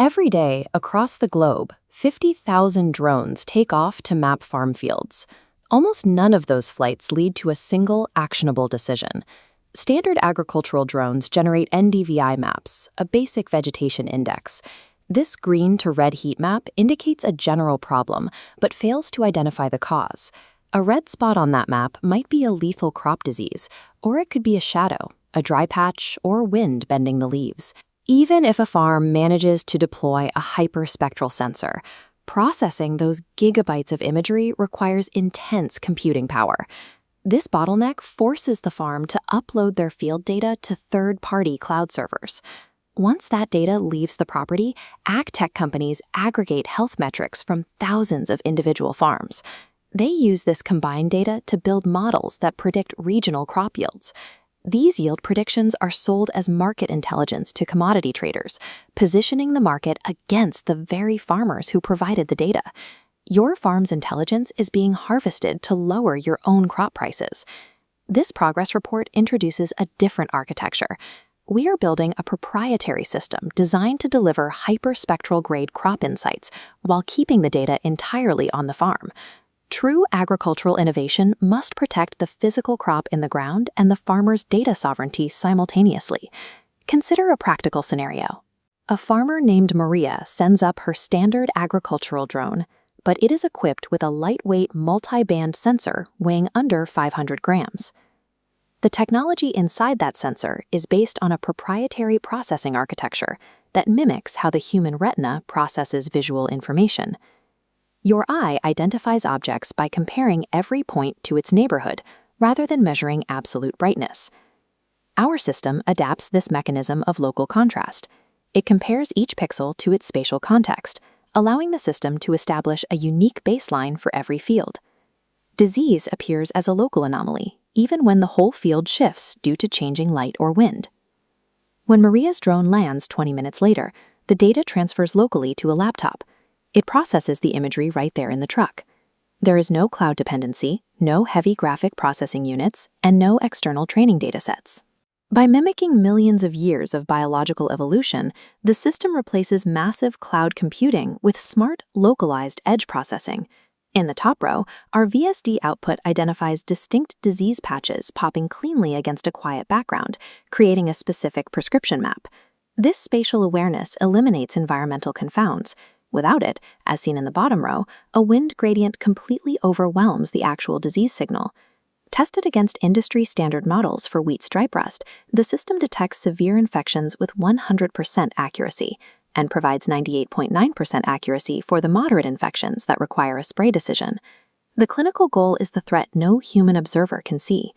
Every day, across the globe, 50,000 drones take off to map farm fields. Almost none of those flights lead to a single actionable decision. Standard agricultural drones generate NDVI maps, a basic vegetation index. This green to red heat map indicates a general problem, but fails to identify the cause. A red spot on that map might be a lethal crop disease, or it could be a shadow, a dry patch, or wind bending the leaves. Even if a farm manages to deploy a hyperspectral sensor, processing those gigabytes of imagery requires intense computing power. This bottleneck forces the farm to upload their field data to third-party cloud servers. Once that data leaves the property, ag tech companies aggregate health metrics from thousands of individual farms. They use this combined data to build models that predict regional crop yields. These yield predictions are sold as market intelligence to commodity traders, positioning the market against the very farmers who provided the data. Your farm's intelligence is being harvested to lower your own crop prices. This progress report introduces a different architecture. We are building a proprietary system designed to deliver hyperspectral-grade crop insights while keeping the data entirely on the farm. True agricultural innovation must protect the physical crop in the ground and the farmer's data sovereignty simultaneously. Consider a practical scenario. A farmer named Maria sends up her standard agricultural drone, but it is equipped with a lightweight multi-band sensor weighing under 500 grams. The technology inside that sensor is based on a proprietary processing architecture that mimics how the human retina processes visual information. Your eye identifies objects by comparing every point to its neighborhood, rather than measuring absolute brightness. Our system adapts this mechanism of local contrast. It compares each pixel to its spatial context, allowing the system to establish a unique baseline for every field. Disease appears as a local anomaly, even when the whole field shifts due to changing light or wind. When Maria's drone lands 20 minutes later, the data transfers locally to a laptop. It processes the imagery right there in the truck. There is no cloud dependency, no heavy graphic processing units, and no external training datasets. By mimicking millions of years of biological evolution, the system replaces massive cloud computing with smart, localized edge processing. In the top row, our VSD output identifies distinct disease patches popping cleanly against a quiet background, creating a specific prescription map. This spatial awareness eliminates environmental confounds. Without it, as seen in the bottom row, a wind gradient completely overwhelms the actual disease signal. Tested against industry-standard models for wheat stripe rust, the system detects severe infections with 100% accuracy and provides 98.9% accuracy for the moderate infections that require a spray decision. The clinical goal is the threat no human observer can see.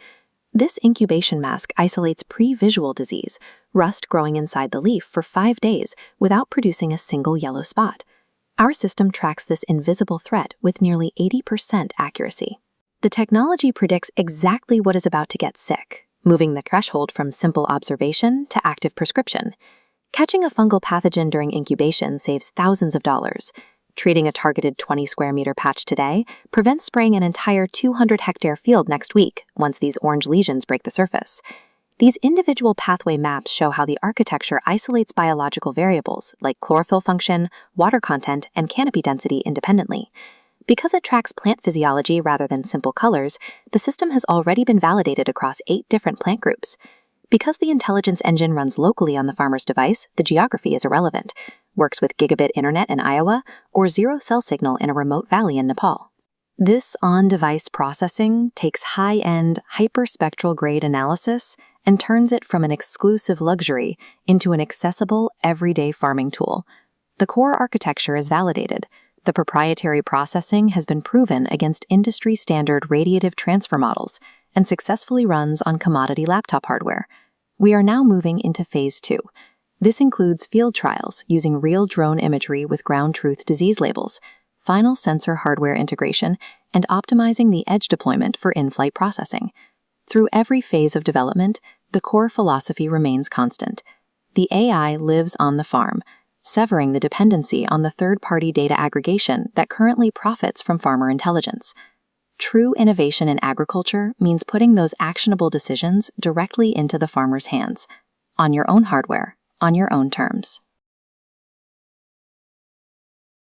This incubation mask isolates pre-visual disease, rust growing inside the leaf, for 5 days without producing a single yellow spot. Our system tracks this invisible threat with nearly 80% accuracy. The technology predicts exactly what is about to get sick, moving the threshold from simple observation to active prescription. Catching a fungal pathogen during incubation saves thousands of dollars. Treating a targeted 20 square meter patch today prevents spraying an entire 200-hectare field next week once these orange lesions break the surface. These individual pathway maps show how the architecture isolates biological variables like chlorophyll function, water content, and canopy density independently. Because it tracks plant physiology rather than simple colors, the system has already been validated across 8 different plant groups. Because the intelligence engine runs locally on the farmer's device, the geography is irrelevant, works with gigabit internet in Iowa or zero cell signal in a remote valley in Nepal. This on-device processing takes high-end, hyperspectral-grade analysis and turns it from an exclusive luxury into an accessible, everyday farming tool. The core architecture is validated. The proprietary processing has been proven against industry-standard radiative transfer models and successfully runs on commodity laptop hardware. We are now moving into Phase 2. This includes field trials using real drone imagery with ground truth disease labels, final sensor hardware integration, and optimizing the edge deployment for in-flight processing. Through every phase of development, the core philosophy remains constant. The AI lives on the farm, severing the dependency on the third-party data aggregation that currently profits from farmer intelligence. True innovation in agriculture means putting those actionable decisions directly into the farmer's hands, on your own hardware, on your own terms.